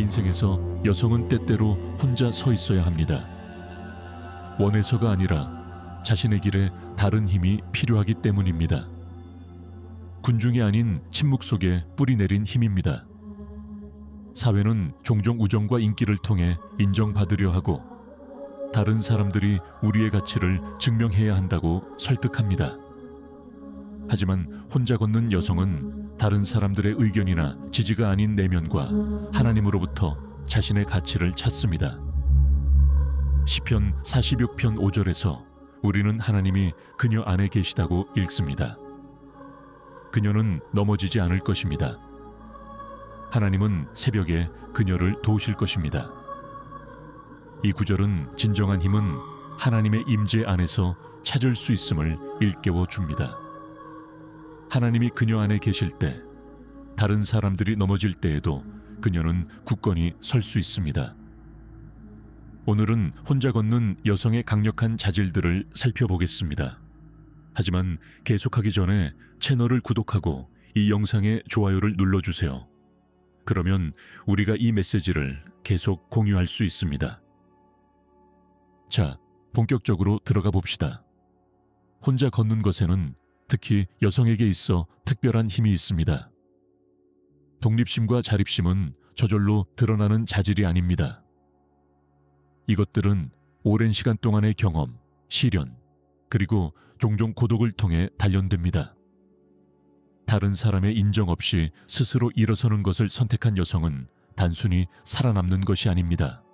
인생에서 여성은 때때로 혼자 서 있어야 합니다. 원해서가 아니라 자신의 길에 다른 힘이 필요하기 때문입니다. 군중이 아닌 침묵 속에 뿌리 내린 힘입니다. 사회는 종종 우정과 인기를 통해 인정받으려 하고 다른 사람들이 우리의 가치를 증명해야 한다고 설득합니다. 하지만 혼자 걷는 여성은 다른 사람들의 의견이나 지지가 아닌 내면과 하나님으로부터 자신의 가치를 찾습니다. 시편 46편 5절에서 우리는 하나님이 그녀 안에 계시다고 읽습니다. 그녀는 넘어지지 않을 것입니다. 하나님은 새벽에 그녀를 도우실 것입니다. 이 구절은 진정한 힘은 하나님의 임재 안에서 찾을 수 있음을 일깨워 줍니다. 하나님이 그녀 안에 계실 때, 다른 사람들이 넘어질 때에도 그녀는 굳건히 설 수 있습니다. 오늘은 혼자 걷는 여성의 강력한 자질들을 살펴보겠습니다. 하지만 계속하기 전에 채널을 구독하고 이 영상에 좋아요를 눌러주세요. 그러면 우리가 이 메시지를 계속 공유할 수 있습니다. 자, 본격적으로 들어가 봅시다. 혼자 걷는 것에는 특히 여성에게 있어 특별한 힘이 있습니다. 독립심과 자립심은 저절로 드러나는 자질이 아닙니다. 이것들은 오랜 시간 동안의 경험, 시련, 그리고 종종 고독을 통해 단련됩니다. 다른 사람의 인정 없이 스스로 일어서는 것을 선택한 여성은 단순히 살아남는 것이 아닙니다.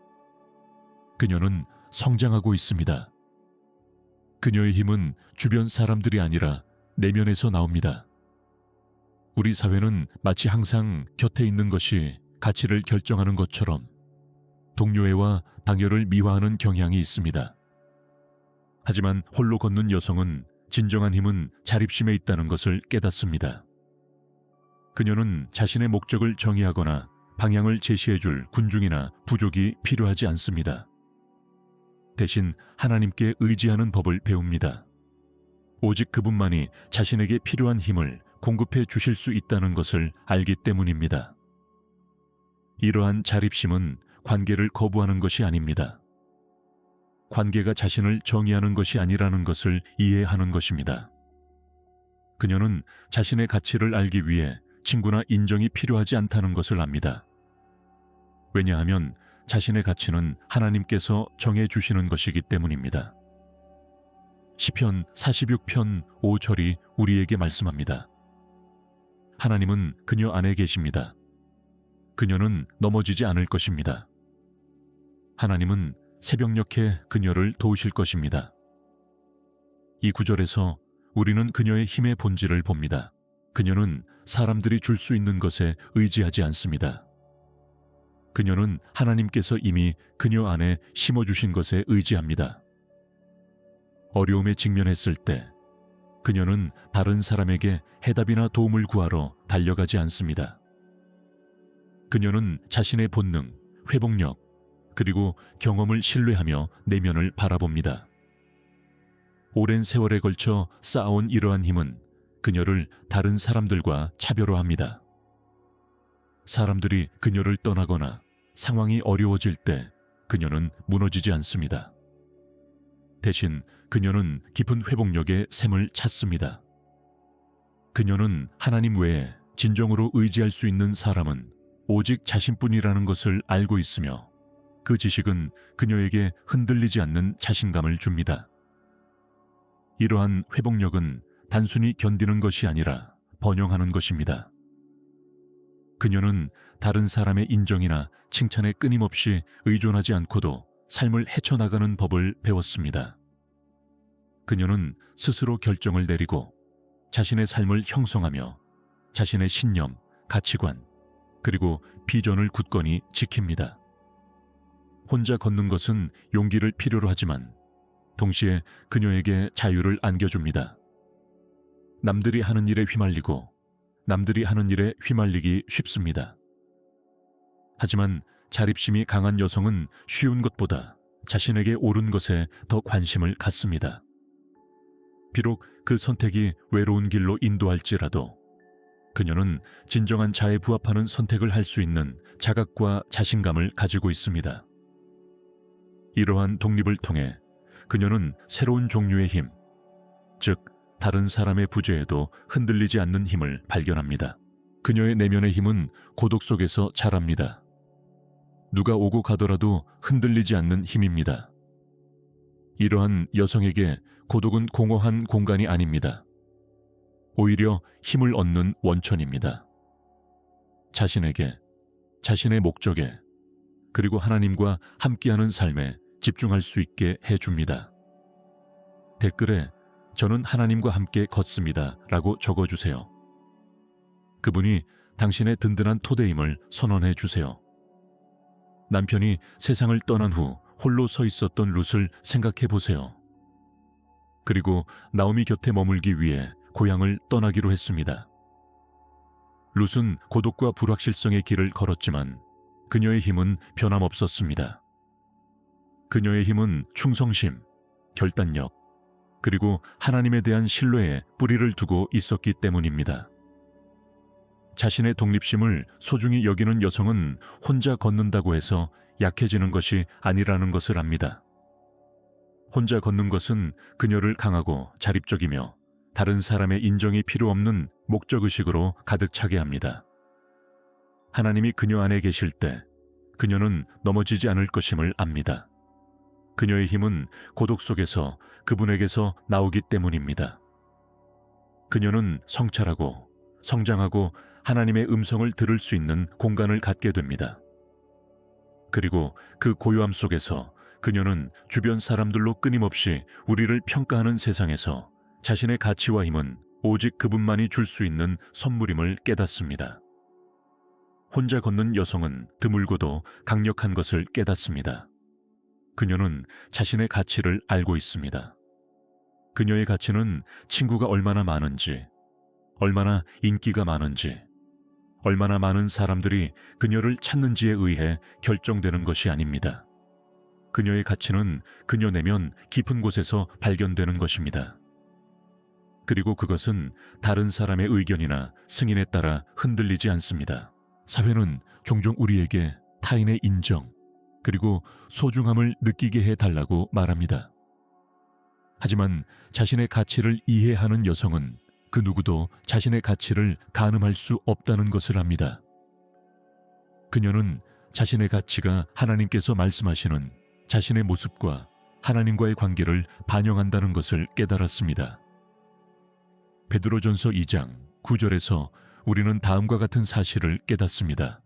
그녀는 성장하고 있습니다. 그녀의 힘은 주변 사람들이 아니라 내면에서 나옵니다. 우리 사회는 마치 항상 곁에 있는 것이 가치를 결정하는 것처럼 동료애와 당열을 미화하는 경향이 있습니다. 하지만 홀로 걷는 여성은 진정한 힘은 자립심에 있다는 것을 깨닫습니다. 그녀는 자신의 목적을 정의하거나 방향을 제시해줄 군중이나 부족이 필요하지 않습니다. 대신 하나님께 의지하는 법을 배웁니다. 오직 그분만이 자신에게 필요한 힘을 공급해 주실 수 있다는 것을 알기 때문입니다. 이러한 자립심은 관계를 거부하는 것이 아닙니다. 관계가 자신을 정의하는 것이 아니라는 것을 이해하는 것입니다. 그녀는 자신의 가치를 알기 위해 친구나 인정이 필요하지 않다는 것을 압니다. 왜냐하면 자신의 가치는 하나님께서 정해주시는 것이기 때문입니다. 시편 46편 5절이 우리에게 말씀합니다. 하나님은 그녀 안에 계십니다. 그녀는 넘어지지 않을 것입니다. 하나님은 새벽녘에 그녀를 도우실 것입니다. 이 구절에서 우리는 그녀의 힘의 본질을 봅니다. 그녀는 사람들이 줄 수 있는 것에 의지하지 않습니다. 그녀는 하나님께서 이미 그녀 안에 심어주신 것에 의지합니다. 어려움에 직면했을 때 그녀는 다른 사람에게 해답이나 도움을 구하러 달려가지 않습니다. 그녀는 자신의 본능, 회복력, 그리고 경험을 신뢰하며 내면을 바라봅니다. 오랜 세월에 걸쳐 쌓아온 이러한 힘은 그녀를 다른 사람들과 차별화합니다. 사람들이 그녀를 떠나거나 상황이 어려워질 때 그녀는 무너지지 않습니다. 대신 그녀는 깊은 회복력의 샘을 찾습니다. 그녀는 하나님 외에 진정으로 의지할 수 있는 사람은 오직 자신뿐이라는 것을 알고 있으며 그 지식은 그녀에게 흔들리지 않는 자신감을 줍니다. 이러한 회복력은 단순히 견디는 것이 아니라 번영하는 것입니다. 그녀는 다른 사람의 인정이나 칭찬에 끊임없이 의존하지 않고도 삶을 헤쳐나가는 법을 배웠습니다. 그녀는 스스로 결정을 내리고 자신의 삶을 형성하며 자신의 신념, 가치관, 그리고 비전을 굳건히 지킵니다. 혼자 걷는 것은 용기를 필요로 하지만 동시에 그녀에게 자유를 안겨줍니다. 남들이 하는 일에 휘말리고 남들이 하는 일에 휘말리기 쉽습니다. 하지만 자립심이 강한 여성은 쉬운 것보다 자신에게 옳은 것에 더 관심을 갖습니다. 비록 그 선택이 외로운 길로 인도할지라도 그녀는 진정한 자에 부합하는 선택을 할 수 있는 자각과 자신감을 가지고 있습니다. 이러한 독립을 통해 그녀는 새로운 종류의 힘, 즉 다른 사람의 부재에도 흔들리지 않는 힘을 발견합니다. 그녀의 내면의 힘은 고독 속에서 자랍니다. 누가 오고 가더라도 흔들리지 않는 힘입니다. 이러한 여성에게 고독은 공허한 공간이 아닙니다. 오히려 힘을 얻는 원천입니다. 자신에게, 자신의 목적에, 그리고 하나님과 함께하는 삶에 집중할 수 있게 해줍니다. 댓글에 저는 하나님과 함께 걷습니다 라고 적어주세요. 그분이 당신의 든든한 토대임을 선언해 주세요. 남편이 세상을 떠난 후 홀로 서 있었던 룻을 생각해 보세요. 그리고 나오미 곁에 머물기 위해 고향을 떠나기로 했습니다. 룻은 고독과 불확실성의 길을 걸었지만 그녀의 힘은 변함없었습니다. 그녀의 힘은 충성심, 결단력, 그리고 하나님에 대한 신뢰에 뿌리를 두고 있었기 때문입니다. 자신의 독립심을 소중히 여기는 여성은 혼자 걷는다고 해서 약해지는 것이 아니라는 것을 압니다. 혼자 걷는 것은 그녀를 강하고 자립적이며 다른 사람의 인정이 필요 없는 목적의식으로 가득 차게 합니다. 하나님이 그녀 안에 계실 때 그녀는 넘어지지 않을 것임을 압니다. 그녀의 힘은 고독 속에서 그분에게서 나오기 때문입니다. 그녀는 성찰하고 성장하고 하나님의 음성을 들을 수 있는 공간을 갖게 됩니다. 그리고 그 고요함 속에서 그녀는 주변 사람들로 끊임없이 우리를 평가하는 세상에서 자신의 가치와 힘은 오직 그분만이 줄 수 있는 선물임을 깨닫습니다. 혼자 걷는 여성은 드물고도 강력한 것을 깨닫습니다. 그녀는 자신의 가치를 알고 있습니다. 그녀의 가치는 친구가 얼마나 많은지, 얼마나 인기가 많은지, 얼마나 많은 사람들이 그녀를 찾는지에 의해 결정되는 것이 아닙니다. 그녀의 가치는 그녀 내면 깊은 곳에서 발견되는 것입니다. 그리고 그것은 다른 사람의 의견이나 승인에 따라 흔들리지 않습니다. 사회는 종종 우리에게 타인의 인정, 그리고 소중함을 느끼게 해달라고 말합니다. 하지만 자신의 가치를 이해하는 여성은 그 누구도 자신의 가치를 가늠할 수 없다는 것을 압니다. 그녀는 자신의 가치가 하나님께서 말씀하시는 자신의 모습과 하나님과의 관계를 반영한다는 것을 깨달았습니다. 베드로전서 2장 9절에서 우리는 다음과 같은 사실을 깨닫습니다.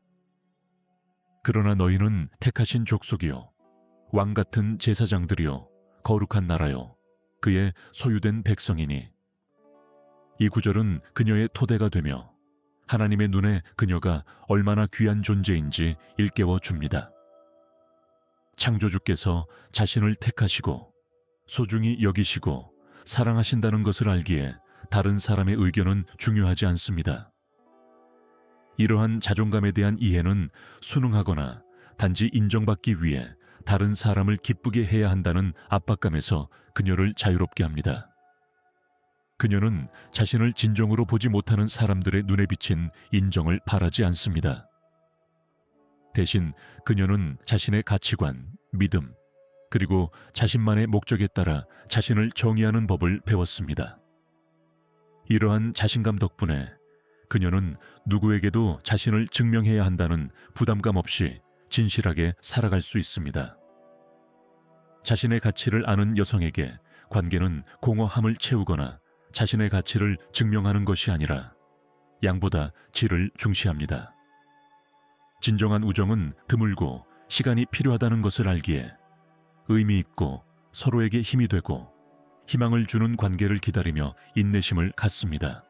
그러나 너희는 택하신 족속이요 왕 같은 제사장들이요 거룩한 나라요 그의 소유된 백성이니. 이 구절은 그녀의 토대가 되며 하나님의 눈에 그녀가 얼마나 귀한 존재인지 일깨워 줍니다. 창조주께서 자신을 택하시고 소중히 여기시고 사랑하신다는 것을 알기에 다른 사람의 의견은 중요하지 않습니다. 이러한 자존감에 대한 이해는 순응하거나 단지 인정받기 위해 다른 사람을 기쁘게 해야 한다는 압박감에서 그녀를 자유롭게 합니다. 그녀는 자신을 진정으로 보지 못하는 사람들의 눈에 비친 인정을 바라지 않습니다. 대신 그녀는 자신의 가치관, 믿음, 그리고 자신만의 목적에 따라 자신을 정의하는 법을 배웠습니다. 이러한 자신감 덕분에 그녀는 누구에게도 자신을 증명해야 한다는 부담감 없이 진실하게 살아갈 수 있습니다. 자신의 가치를 아는 여성에게 관계는 공허함을 채우거나 자신의 가치를 증명하는 것이 아니라 양보다 질을 중시합니다. 진정한 우정은 드물고 시간이 필요하다는 것을 알기에 의미 있고 서로에게 힘이 되고 희망을 주는 관계를 기다리며 인내심을 갖습니다.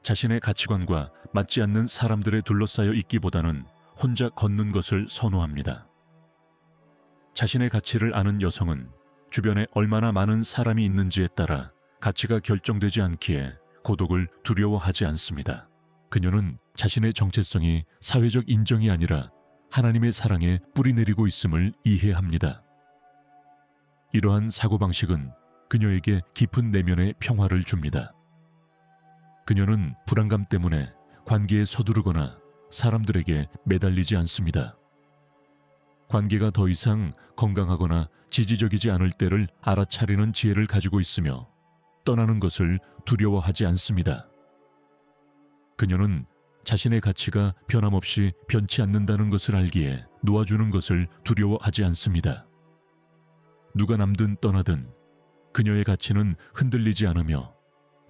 자신의 가치관과 맞지 않는 사람들에 둘러싸여 있기보다는 혼자 걷는 것을 선호합니다. 자신의 가치를 아는 여성은 주변에 얼마나 많은 사람이 있는지에 따라 가치가 결정되지 않기에 고독을 두려워하지 않습니다. 그녀는 자신의 정체성이 사회적 인정이 아니라 하나님의 사랑에 뿌리내리고 있음을 이해합니다. 이러한 사고방식은 그녀에게 깊은 내면의 평화를 줍니다. 그녀는 불안감 때문에 관계에 서두르거나 사람들에게 매달리지 않습니다. 관계가 더 이상 건강하거나 지지적이지 않을 때를 알아차리는 지혜를 가지고 있으며 떠나는 것을 두려워하지 않습니다. 그녀는 자신의 가치가 변함없이 변치 않는다는 것을 알기에 놓아주는 것을 두려워하지 않습니다. 누가 남든 떠나든 그녀의 가치는 흔들리지 않으며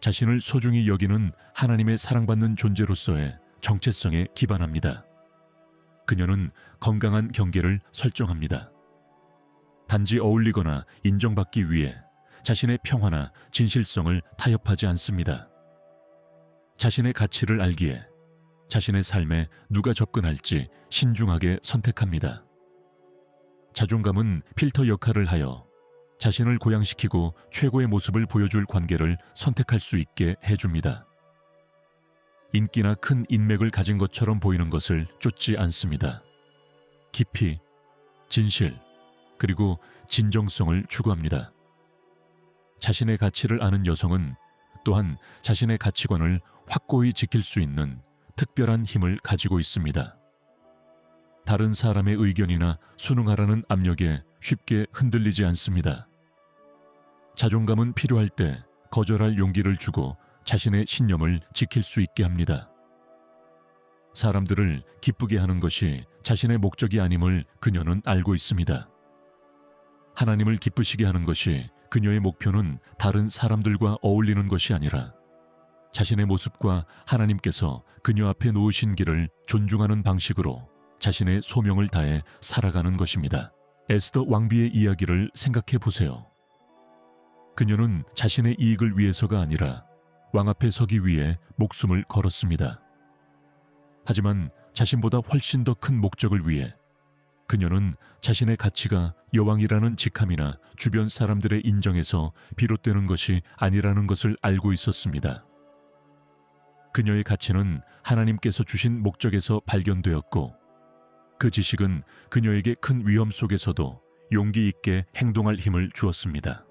자신을 소중히 여기는 하나님의 사랑받는 존재로서의 정체성에 기반합니다. 그녀는 건강한 경계를 설정합니다. 단지 어울리거나 인정받기 위해 자신의 평화나 진실성을 타협하지 않습니다. 자신의 가치를 알기에 자신의 삶에 누가 접근할지 신중하게 선택합니다. 자존감은 필터 역할을 하여 자신을 고양시키고 최고의 모습을 보여줄 관계를 선택할 수 있게 해줍니다. 인기나 큰 인맥을 가진 것처럼 보이는 것을 쫓지 않습니다. 깊이, 진실, 그리고 진정성을 추구합니다. 자신의 가치를 아는 여성은 또한 자신의 가치관을 확고히 지킬 수 있는 특별한 힘을 가지고 있습니다. 다른 사람의 의견이나 순응하라는 압력에 쉽게 흔들리지 않습니다. 자존감은 필요할 때 거절할 용기를 주고 자신의 신념을 지킬 수 있게 합니다. 사람들을 기쁘게 하는 것이 자신의 목적이 아님을 그녀는 알고 있습니다. 하나님을 기쁘시게 하는 것이 그녀의 목표는 다른 사람들과 어울리는 것이 아니라 자신의 모습과 하나님께서 그녀 앞에 놓으신 길을 존중하는 방식으로 자신의 소명을 다해 살아가는 것입니다. 에스더 왕비의 이야기를 생각해 보세요. 그녀는 자신의 이익을 위해서가 아니라 왕 앞에 서기 위해 목숨을 걸었습니다. 하지만 자신보다 훨씬 더 큰 목적을 위해 그녀는 자신의 가치가 여왕이라는 직함이나 주변 사람들의 인정에서 비롯되는 것이 아니라는 것을 알고 있었습니다. 그녀의 가치는 하나님께서 주신 목적에서 발견되었고 그 지식은 그녀에게 큰 위험 속에서도 용기 있게 행동할 힘을 주었습니다.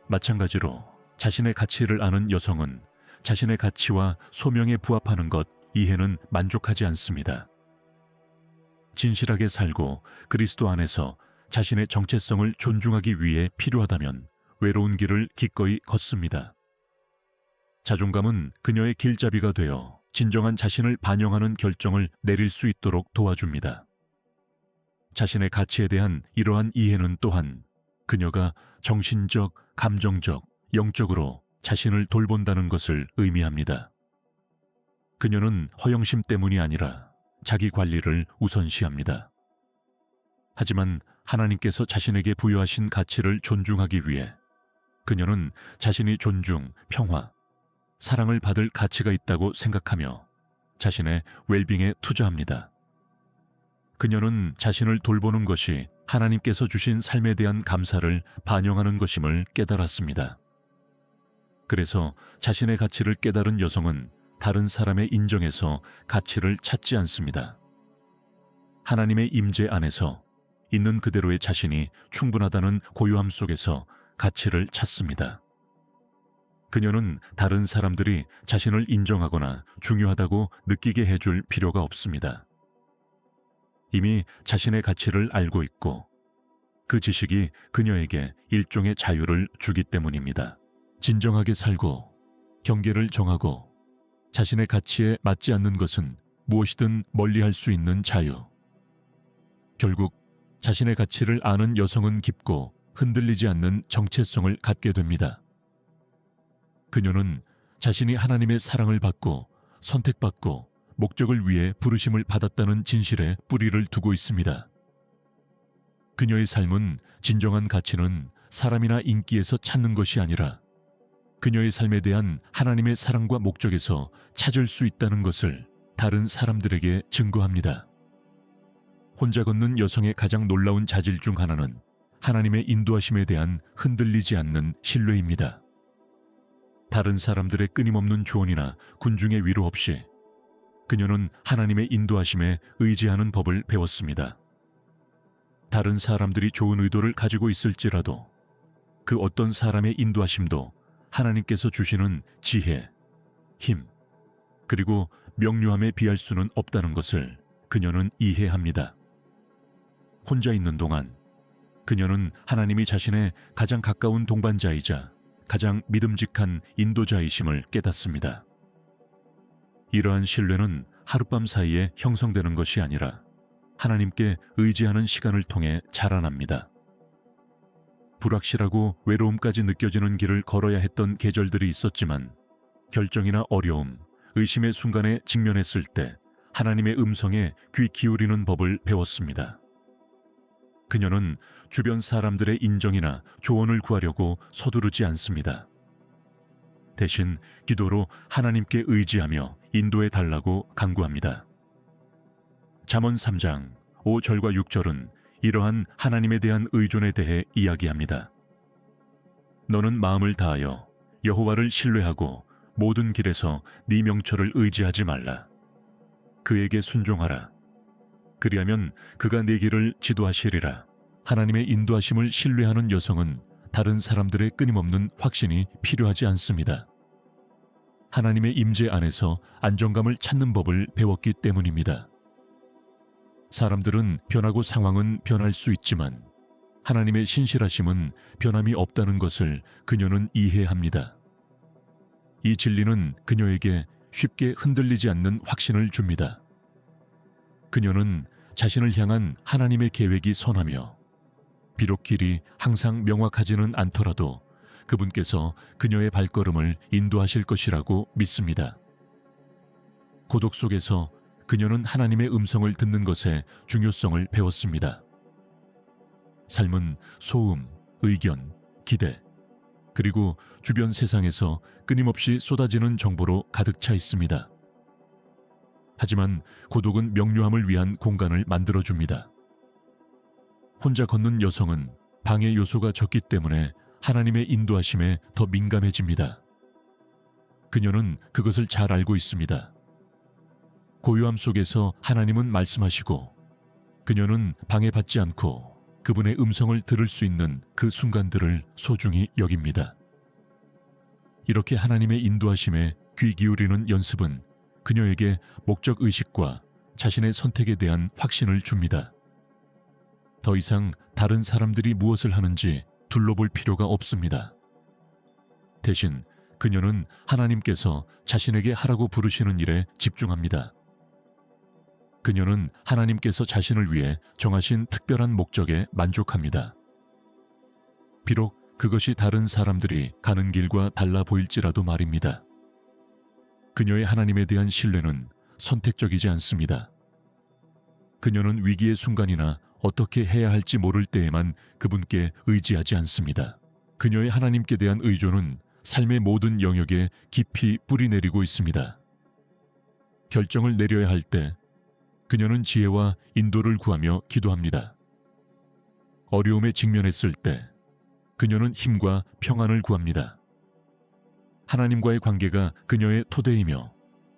마찬가지로 자신의 가치를 아는 여성은 자신의 가치와 소명에 부합하는 것 이해는 만족하지 않습니다. 진실하게 살고 그리스도 안에서 자신의 정체성을 존중하기 위해 필요하다면 외로운 길을 기꺼이 걷습니다. 자존감은 그녀의 길잡이가 되어 진정한 자신을 반영하는 결정을 내릴 수 있도록 도와줍니다. 자신의 가치에 대한 이러한 이해는 또한 그녀가 정신적, 감정적, 영적으로 자신을 돌본다는 것을 의미합니다. 그녀는 허영심 때문이 아니라 자기 관리를 우선시합니다. 하지만 하나님께서 자신에게 부여하신 가치를 존중하기 위해 그녀는 자신이 존중, 평화, 사랑을 받을 가치가 있다고 생각하며 자신의 웰빙에 투자합니다. 그녀는 자신을 돌보는 것이 하나님께서 주신 삶에 대한 감사를 반영하는 것임을 깨달았습니다. 그래서 자신의 가치를 깨달은 여성은 다른 사람의 인정에서 가치를 찾지 않습니다. 하나님의 임재 안에서 있는 그대로의 자신이 충분하다는 고요함 속에서 가치를 찾습니다. 그녀는 다른 사람들이 자신을 인정하거나 중요하다고 느끼게 해줄 필요가 없습니다. 이미 자신의 가치를 알고 있고 그 지식이 그녀에게 일종의 자유를 주기 때문입니다. 진정하게 살고 경계를 정하고 자신의 가치에 맞지 않는 것은 무엇이든 멀리할 수 있는 자유. 결국 자신의 가치를 아는 여성은 깊고 흔들리지 않는 정체성을 갖게 됩니다. 그녀는 자신이 하나님의 사랑을 받고 선택받고 목적을 위해 부르심을 받았다는 진실에 뿌리를 두고 있습니다. 그녀의 삶은 진정한 가치는 사람이나 인기에서 찾는 것이 아니라 그녀의 삶에 대한 하나님의 사랑과 목적에서 찾을 수 있다는 것을 다른 사람들에게 증거합니다. 혼자 걷는 여성의 가장 놀라운 자질 중 하나는 하나님의 인도하심에 대한 흔들리지 않는 신뢰입니다. 다른 사람들의 끊임없는 조언이나 군중의 위로 없이 그녀는 하나님의 인도하심에 의지하는 법을 배웠습니다. 다른 사람들이 좋은 의도를 가지고 있을지라도 그 어떤 사람의 인도하심도 하나님께서 주시는 지혜, 힘, 그리고 명료함에 비할 수는 없다는 것을 그녀는 이해합니다. 혼자 있는 동안 그녀는 하나님이 자신의 가장 가까운 동반자이자 가장 믿음직한 인도자이심을 깨닫습니다. 이러한 신뢰는 하룻밤 사이에 형성되는 것이 아니라 하나님께 의지하는 시간을 통해 자라납니다. 불확실하고 외로움까지 느껴지는 길을 걸어야 했던 계절들이 있었지만 결정이나 어려움, 의심의 순간에 직면했을 때 하나님의 음성에 귀 기울이는 법을 배웠습니다. 그녀는 주변 사람들의 인정이나 조언을 구하려고 서두르지 않습니다. 대신 기도로 하나님께 의지하며 인도해 달라고 간구합니다. 잠언 3장 5절과 6절은 이러한 하나님에 대한 의존에 대해 이야기합니다. 너는 마음을 다하여 여호와를 신뢰하고 모든 길에서 네 명철을 의지하지 말라. 그에게 순종하라. 그리하면 그가 네 길을 지도하시리라. 하나님의 인도하심을 신뢰하는 여성은 다른 사람들의 끊임없는 확신이 필요하지 않습니다. 하나님의 임재 안에서 안정감을 찾는 법을 배웠기 때문입니다. 사람들은 변하고 상황은 변할 수 있지만 하나님의 신실하심은 변함이 없다는 것을 그녀는 이해합니다. 이 진리는 그녀에게 쉽게 흔들리지 않는 확신을 줍니다. 그녀는 자신을 향한 하나님의 계획이 선하며 비록 길이 항상 명확하지는 않더라도 그분께서 그녀의 발걸음을 인도하실 것이라고 믿습니다. 고독 속에서 그녀는 하나님의 음성을 듣는 것의 중요성을 배웠습니다. 삶은 소음, 의견, 기대, 그리고 주변 세상에서 끊임없이 쏟아지는 정보로 가득 차 있습니다. 하지만 고독은 명료함을 위한 공간을 만들어줍니다. 혼자 걷는 여성은 방해 요소가 적기 때문에 하나님의 인도하심에 더 민감해집니다. 그녀는 그것을 잘 알고 있습니다. 고요함 속에서 하나님은 말씀하시고 그녀는 방해받지 않고 그분의 음성을 들을 수 있는 그 순간들을 소중히 여깁니다. 이렇게 하나님의 인도하심에 귀 기울이는 연습은 그녀에게 목적의식과 자신의 선택에 대한 확신을 줍니다. 더 이상 다른 사람들이 무엇을 하는지 둘러볼 필요가 없습니다. 대신 그녀는 하나님께서 자신에게 하라고 부르시는 일에 집중합니다. 그녀는 하나님께서 자신을 위해 정하신 특별한 목적에 만족합니다. 비록 그것이 다른 사람들이 가는 길과 달라 보일지라도 말입니다. 그녀의 하나님에 대한 신뢰는 선택적이지 않습니다. 그녀는 위기의 순간이나 어떻게 해야 할지 모를 때에만 그분께 의지하지 않습니다. 그녀의 하나님께 대한 의존은 삶의 모든 영역에 깊이 뿌리내리고 있습니다. 결정을 내려야 할 때 그녀는 지혜와 인도를 구하며 기도합니다. 어려움에 직면했을 때 그녀는 힘과 평안을 구합니다. 하나님과의 관계가 그녀의 토대이며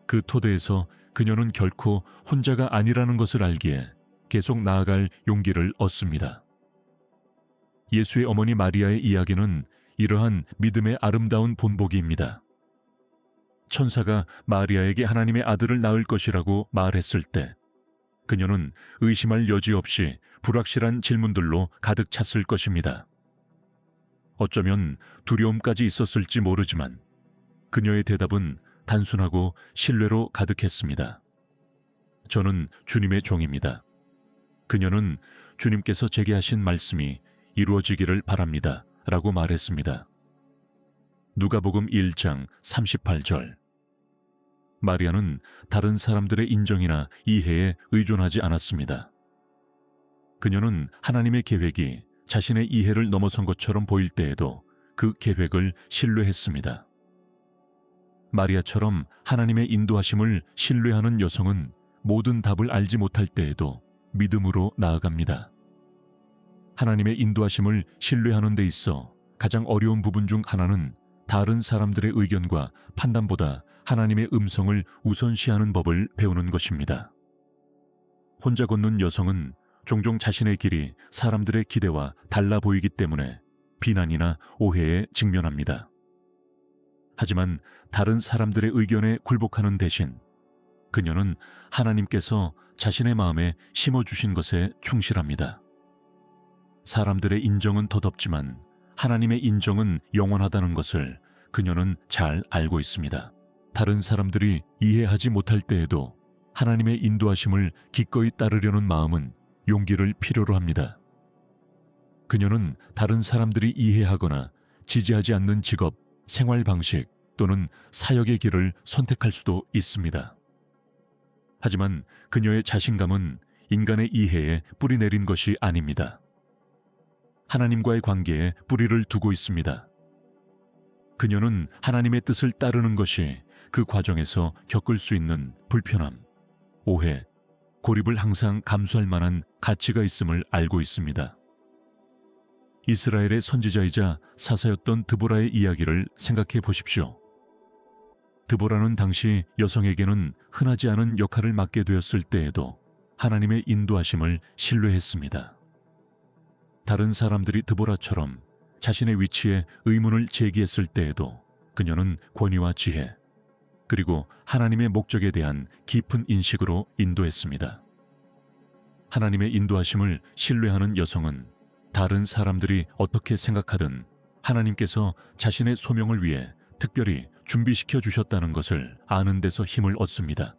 그 토대에서 그녀는 결코 혼자가 아니라는 것을 알기에 계속 나아갈 용기를 얻습니다. 예수의 어머니 마리아의 이야기는 이러한 믿음의 아름다운 본보기입니다. 천사가 마리아에게 하나님의 아들을 낳을 것이라고 말했을 때 그녀는 의심할 여지 없이 불확실한 질문들로 가득 찼을 것입니다. 어쩌면 두려움까지 있었을지 모르지만 그녀의 대답은 단순하고 신뢰로 가득했습니다. 저는 주님의 종입니다. 그녀는 주님께서 제게 하신 말씀이 이루어지기를 바랍니다. 라고 말했습니다. 누가복음 1장 38절. 마리아는 다른 사람들의 인정이나 이해에 의존하지 않았습니다. 그녀는 하나님의 계획이 자신의 이해를 넘어선 것처럼 보일 때에도 그 계획을 신뢰했습니다. 마리아처럼 하나님의 인도하심을 신뢰하는 여성은 모든 답을 알지 못할 때에도 믿음으로 나아갑니다. 하나님의 인도하심을 신뢰하는 데 있어 가장 어려운 부분 중 하나는 다른 사람들의 의견과 판단보다 하나님의 음성을 우선시하는 법을 배우는 것입니다. 혼자 걷는 여성은 종종 자신의 길이 사람들의 기대와 달라 보이기 때문에 비난이나 오해에 직면합니다. 하지만 다른 사람들의 의견에 굴복하는 대신 그녀는 하나님께서 자신의 마음에 심어주신 것에 충실합니다. 사람들의 인정은 덧없지만 하나님의 인정은 영원하다는 것을 그녀는 잘 알고 있습니다. 다른 사람들이 이해하지 못할 때에도 하나님의 인도하심을 기꺼이 따르려는 마음은 용기를 필요로 합니다. 그녀는 다른 사람들이 이해하거나 지지하지 않는 직업, 생활 방식 또는 사역의 길을 선택할 수도 있습니다. 하지만 그녀의 자신감은 인간의 이해에 뿌리 내린 것이 아닙니다. 하나님과의 관계에 뿌리를 두고 있습니다. 그녀는 하나님의 뜻을 따르는 것이 그 과정에서 겪을 수 있는 불편함, 오해, 고립을 항상 감수할 만한 가치가 있음을 알고 있습니다. 이스라엘의 선지자이자 사사였던 드보라의 이야기를 생각해 보십시오. 드보라는 당시 여성에게는 흔하지 않은 역할을 맡게 되었을 때에도 하나님의 인도하심을 신뢰했습니다. 다른 사람들이 드보라처럼 자신의 위치에 의문을 제기했을 때에도 그녀는 권위와 지혜, 그리고 하나님의 목적에 대한 깊은 인식으로 인도했습니다. 하나님의 인도하심을 신뢰하는 여성은 다른 사람들이 어떻게 생각하든 하나님께서 자신의 소명을 위해 특별히 준비시켜 주셨다는 것을 아는 데서 힘을 얻습니다.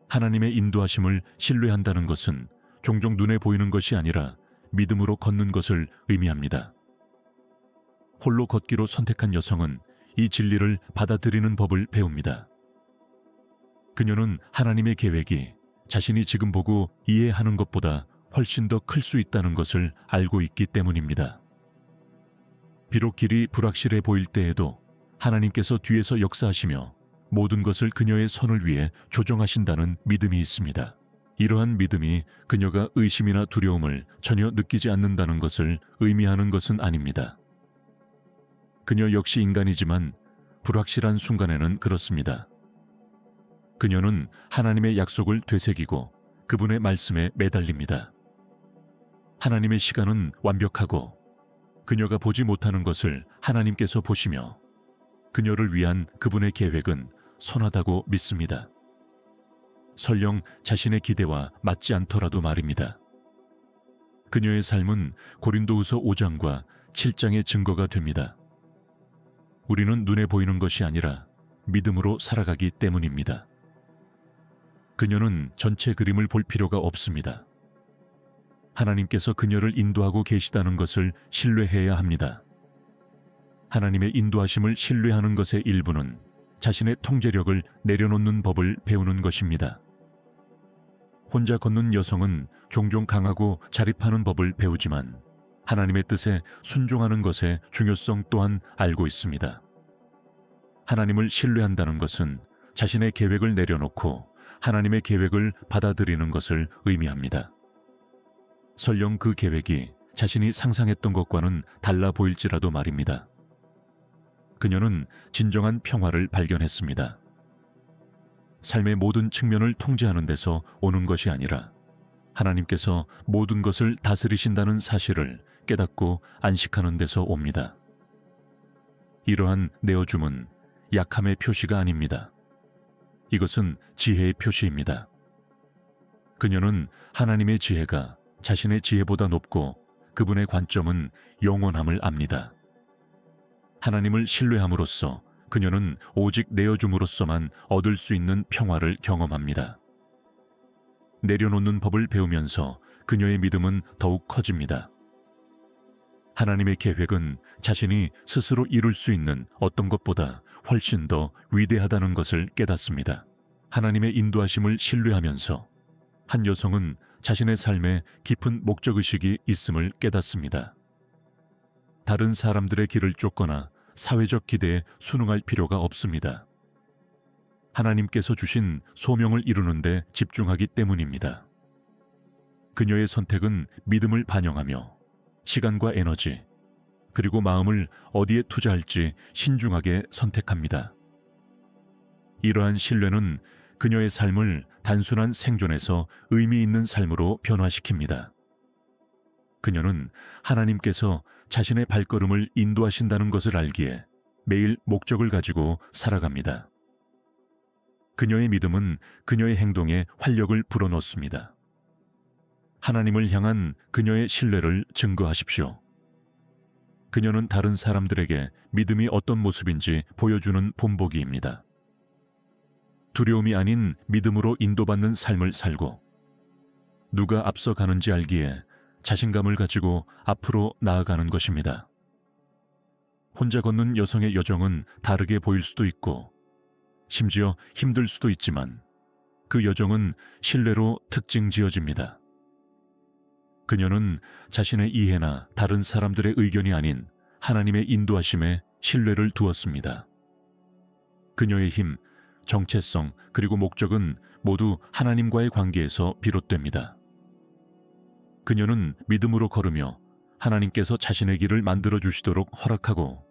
하나님의 인도하심을 신뢰한다는 것은 종종 눈에 보이는 것이 아니라 믿음으로 걷는 것을 의미합니다. 홀로 걷기로 선택한 여성은 이 진리를 받아들이는 법을 배웁니다. 그녀는 하나님의 계획이 자신이 지금 보고 이해하는 것보다 훨씬 더 클 수 있다는 것을 알고 있기 때문입니다. 비록 길이 불확실해 보일 때에도 하나님께서 뒤에서 역사하시며 모든 것을 그녀의 선을 위해 조정하신다는 믿음이 있습니다. 이러한 믿음이 그녀가 의심이나 두려움을 전혀 느끼지 않는다는 것을 의미하는 것은 아닙니다. 그녀 역시 인간이지만 불확실한 순간에는 그렇습니다. 그녀는 하나님의 약속을 되새기고 그분의 말씀에 매달립니다. 하나님의 시간은 완벽하고 그녀가 보지 못하는 것을 하나님께서 보시며 그녀를 위한 그분의 계획은 선하다고 믿습니다. 설령 자신의 기대와 맞지 않더라도 말입니다. 그녀의 삶은 고린도후서 5장과 7장의 증거가 됩니다. 우리는 눈에 보이는 것이 아니라 믿음으로 살아가기 때문입니다. 그녀는 전체 그림을 볼 필요가 없습니다. 하나님께서 그녀를 인도하고 계시다는 것을 신뢰해야 합니다. 하나님의 인도하심을 신뢰하는 것의 일부는 자신의 통제력을 내려놓는 법을 배우는 것입니다. 혼자 걷는 여성은 종종 강하고 자립하는 법을 배우지만 하나님의 뜻에 순종하는 것의 중요성 또한 알고 있습니다. 하나님을 신뢰한다는 것은 자신의 계획을 내려놓고 하나님의 계획을 받아들이는 것을 의미합니다. 설령 그 계획이 자신이 상상했던 것과는 달라 보일지라도 말입니다. 그녀는 진정한 평화를 발견했습니다. 삶의 모든 측면을 통제하는 데서 오는 것이 아니라 하나님께서 모든 것을 다스리신다는 사실을 깨닫고 안식하는 데서 옵니다. 이러한 내어줌은 약함의 표시가 아닙니다. 이것은 지혜의 표시입니다. 그녀는 하나님의 지혜가 자신의 지혜보다 높고 그분의 관점은 영원함을 압니다. 하나님을 신뢰함으로써 그녀는 오직 내어줌으로써만 얻을 수 있는 평화를 경험합니다. 내려놓는 법을 배우면서 그녀의 믿음은 더욱 커집니다. 하나님의 계획은 자신이 스스로 이룰 수 있는 어떤 것보다 훨씬 더 위대하다는 것을 깨닫습니다. 하나님의 인도하심을 신뢰하면서 한 여성은 자신의 삶에 깊은 목적의식이 있음을 깨닫습니다. 다른 사람들의 길을 쫓거나 사회적 기대에 순응할 필요가 없습니다. 하나님께서 주신 소명을 이루는 데 집중하기 때문입니다. 그녀의 선택은 믿음을 반영하며 시간과 에너지, 그리고 마음을 어디에 투자할지 신중하게 선택합니다. 이러한 신뢰는 그녀의 삶을 단순한 생존에서 의미 있는 삶으로 변화시킵니다. 그녀는 하나님께서 자신의 발걸음을 인도하신다는 것을 알기에 매일 목적을 가지고 살아갑니다. 그녀의 믿음은 그녀의 행동에 활력을 불어넣습니다. 하나님을 향한 그녀의 신뢰를 증거하십시오. 그녀는 다른 사람들에게 믿음이 어떤 모습인지 보여주는 본보기입니다. 두려움이 아닌 믿음으로 인도받는 삶을 살고 누가 앞서 가는지 알기에 자신감을 가지고 앞으로 나아가는 것입니다. 혼자 걷는 여성의 여정은 다르게 보일 수도 있고 심지어 힘들 수도 있지만 그 여정은 신뢰로 특징 지어집니다. 그녀는 자신의 이해나 다른 사람들의 의견이 아닌 하나님의 인도하심에 신뢰를 두었습니다. 그녀의 힘, 정체성 그리고 목적은 모두 하나님과의 관계에서 비롯됩니다. 그녀는 믿음으로 걸으며 하나님께서 자신의 길을 만들어 주시도록 허락하고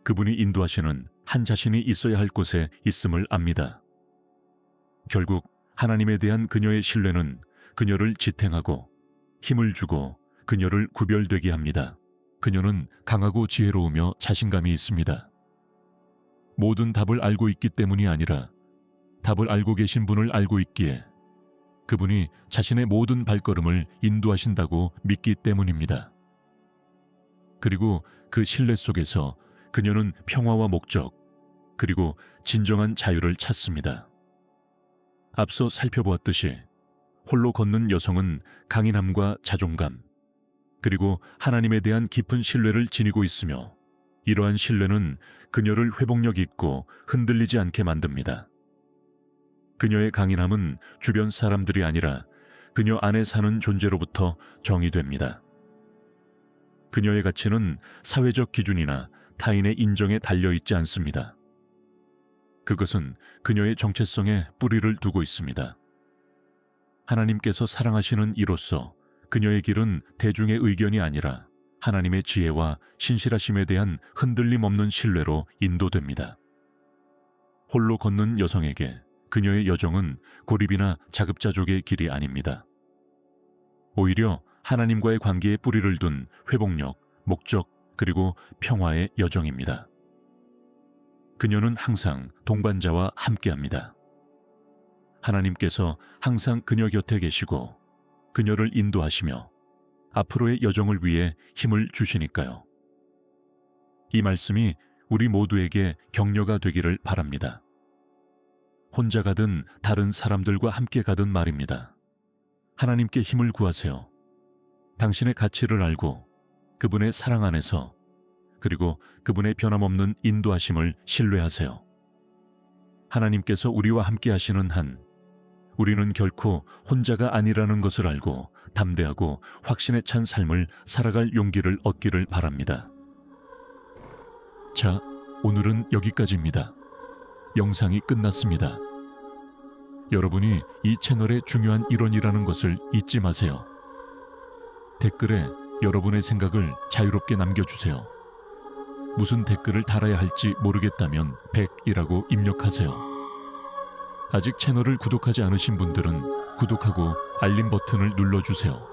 그분이 인도하시는 한 자신이 있어야 할 곳에 있음을 압니다. 결국 하나님에 대한 그녀의 신뢰는 그녀를 지탱하고 힘을 주고 그녀를 구별되게 합니다. 그녀는 강하고 지혜로우며 자신감이 있습니다. 모든 답을 알고 있기 때문이 아니라 답을 알고 계신 분을 알고 있기에 그분이 자신의 모든 발걸음을 인도하신다고 믿기 때문입니다. 그리고 그 신뢰 속에서 그녀는 평화와 목적, 그리고 진정한 자유를 찾습니다. 앞서 살펴보았듯이 홀로 걷는 여성은 강인함과 자존감, 그리고 하나님에 대한 깊은 신뢰를 지니고 있으며 이러한 신뢰는 그녀를 회복력 있고 흔들리지 않게 만듭니다. 그녀의 강인함은 주변 사람들이 아니라 그녀 안에 사는 존재로부터 정의됩니다. 그녀의 가치는 사회적 기준이나 타인의 인정에 달려있지 않습니다. 그것은 그녀의 정체성에 뿌리를 두고 있습니다. 하나님께서 사랑하시는 이로써 그녀의 길은 대중의 의견이 아니라 하나님의 지혜와 신실하심에 대한 흔들림 없는 신뢰로 인도됩니다. 홀로 걷는 여성에게 그녀의 여정은 고립이나 자급자족의 길이 아닙니다. 오히려 하나님과의 관계에 뿌리를 둔 회복력, 목적, 그리고 평화의 여정입니다. 그녀는 항상 동반자와 함께합니다. 하나님께서 항상 그녀 곁에 계시고 그녀를 인도하시며 앞으로의 여정을 위해 힘을 주시니까요. 이 말씀이 우리 모두에게 격려가 되기를 바랍니다. 혼자 가든 다른 사람들과 함께 가든 말입니다. 하나님께 힘을 구하세요. 당신의 가치를 알고 그분의 사랑 안에서 그리고 그분의 변함없는 인도하심을 신뢰하세요. 하나님께서 우리와 함께 하시는 한 우리는 결코 혼자가 아니라는 것을 알고 담대하고 확신에 찬 삶을 살아갈 용기를 얻기를 바랍니다. 자, 오늘은 여기까지입니다. 영상이 끝났습니다. 여러분이 이 채널의 중요한 일원이라는 것을 잊지 마세요. 댓글에 여러분의 생각을 자유롭게 남겨주세요. 무슨 댓글을 달아야 할지 모르겠다면 100이라고 입력하세요. 아직 채널을 구독하지 않으신 분들은 구독하고 알림 버튼을 눌러주세요.